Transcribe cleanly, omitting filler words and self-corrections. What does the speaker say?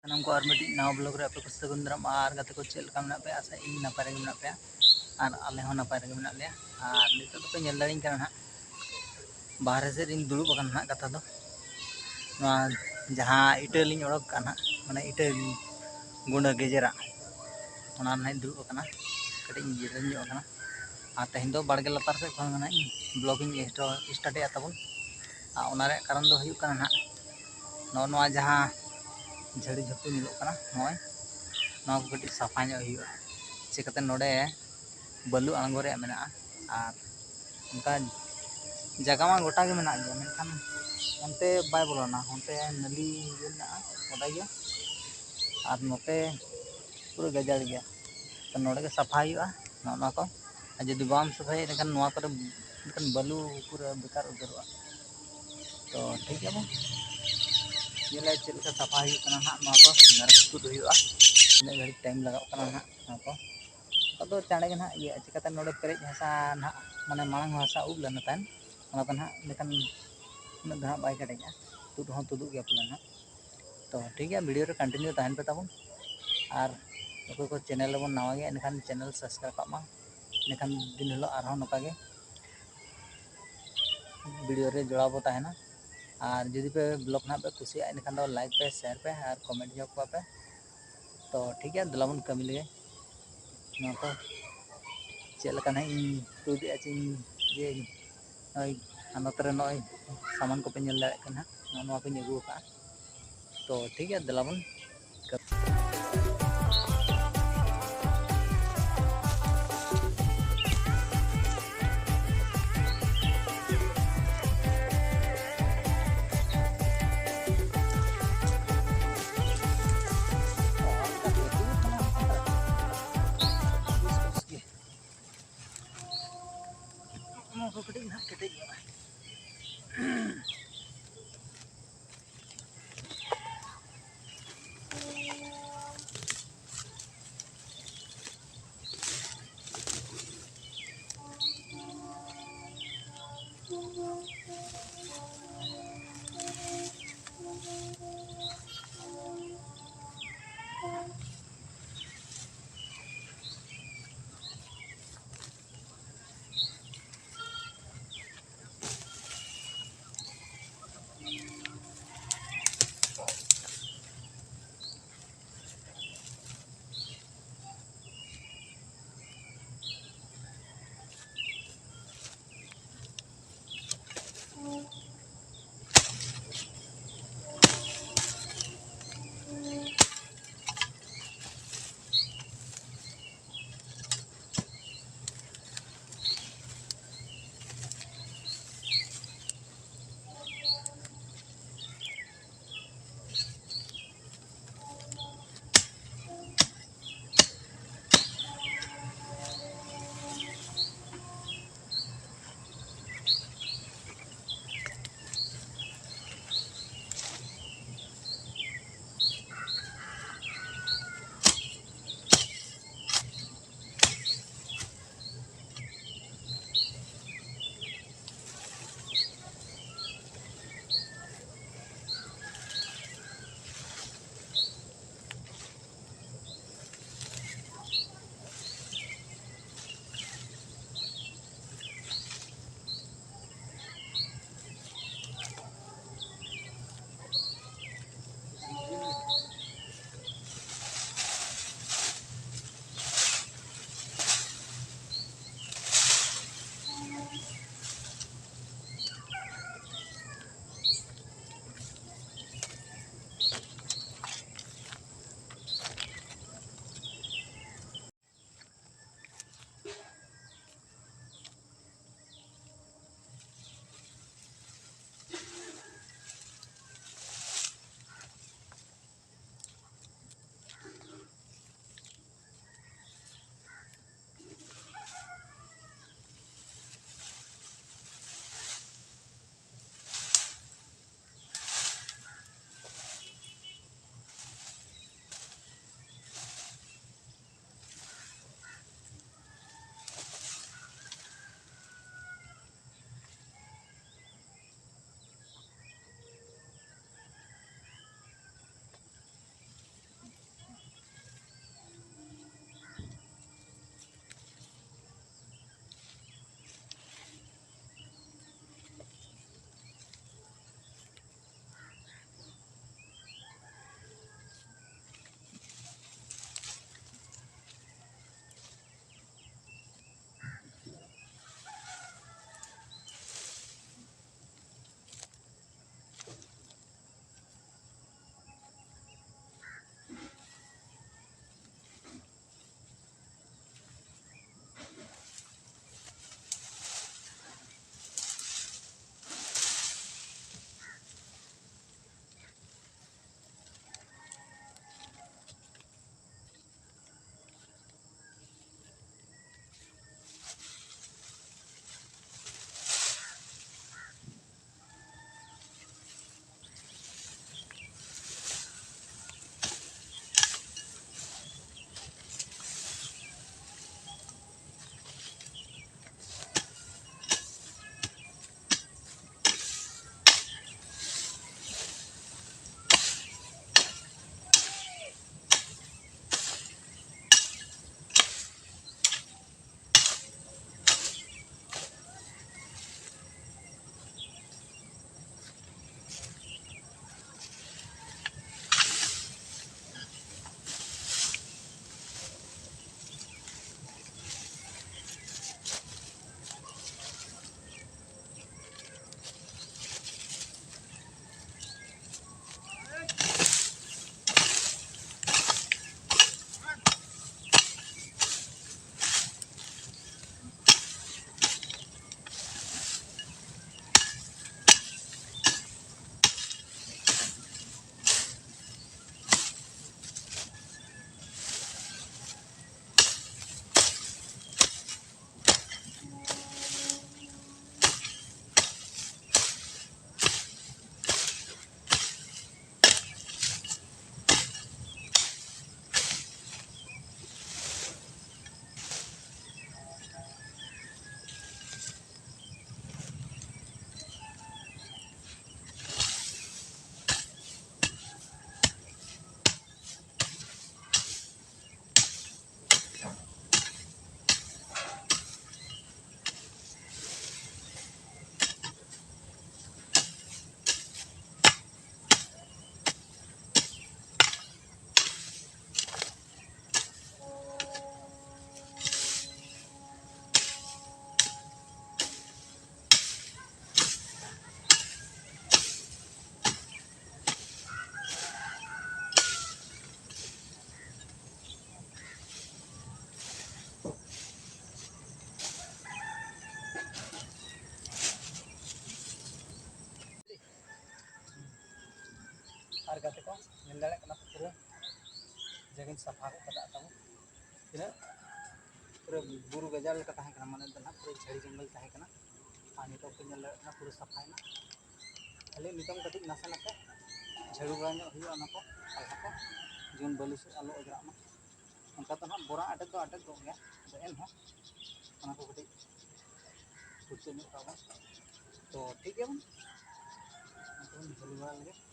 सनम को और मिट्टी नवा ब्लॉग रे आपे को सगुन दाराम और गाते को चेल का मेना पे आशा इन नपाय रे मेना पे और आले हो नपाय रे मेना ले और नितो तो पे नेल दारिन काना ना बाहरे से इन दुड़ुब अकन ना कथा दो नवा जहां इटा लिन ओडक काना माने इटा गुंडा गेजेरा ओना ना दुड़ुब अकना कटी जिरन जो अकना और तेहन दो बाड़गे लतार से खन ना ब्लॉगिंग स्टार्ट या तबन और ओना रे कारण दो हुयु काना ना नवा जहां झड़ी झपटी मिलो काना नय नवा को कटी साफा ᱧᱚᱜ हुयुआ चिकाते नोडे बालू आंगो रे मेना और उनका जगह मा गोटा गे मेना गया मेनखान onte bay bolona onte nali मेना गोटा गया और नोते पूरा गजाड़ गया तो नोडे के साफा हुयुआ नवा को जदि बाम सफाई एनखान नवा करे एनखान बालू पूरा बेकार उतरवा तो ठीक है बो ये चल का साफा हुयु कना ना नवा को नरक तुद हुयुआ इन घड़ी टाइम लगा कना ना नवा को तो चाँडे ना ये चिकाते नोडे पेरेज हसा ना माने मांग हसा उब लेना तान ओना तो ना लेकिन उन धा बाय कटेगा तुद हो तुदु गया प्लान ना तो ठीक है वीडियो रे कंटिन्यू ताहन पे ताबन और अको को चैनल बन नवा गया एनखान चैनल सब्सक्राइब कामा एनखान दिन हलो आर हो नका गे वीडियो रे जोड़ा बो ताहना और जदि पे ब्लॉग ना पे खुशी एनखान दो लाइक पे शेयर पे और कमेंट जो को पे तो ठीक है दलाबन कमी लगे ना को चल का इन तुदी आचिन ये नोतरे नय सामान को पे नेल दाड़े कना नवा को अगू का तो ठीक है दलाबन और गाते को नेल दाड़े कना पूरा जगह सफा को कदा ताबो तिना पूरा बुरु गजार लेका ताहे कना माने दना पूरा झाड़ी जंगल ताहे कना आ नितो को नेल दाड़े पूरा सफायना खाली नितम कटी नासे नासे झाड़ू बड़ा ᱧᱚᱜ हुआ ना को आल्हा को जुन बालू से आलो अजरा मा उनका तो ना बोरा अटक दो गया तो एन हो ना को कटी कुछ ᱧᱚᱜ ताबो तो ठीक है बन झाड़ू बड़ा लगे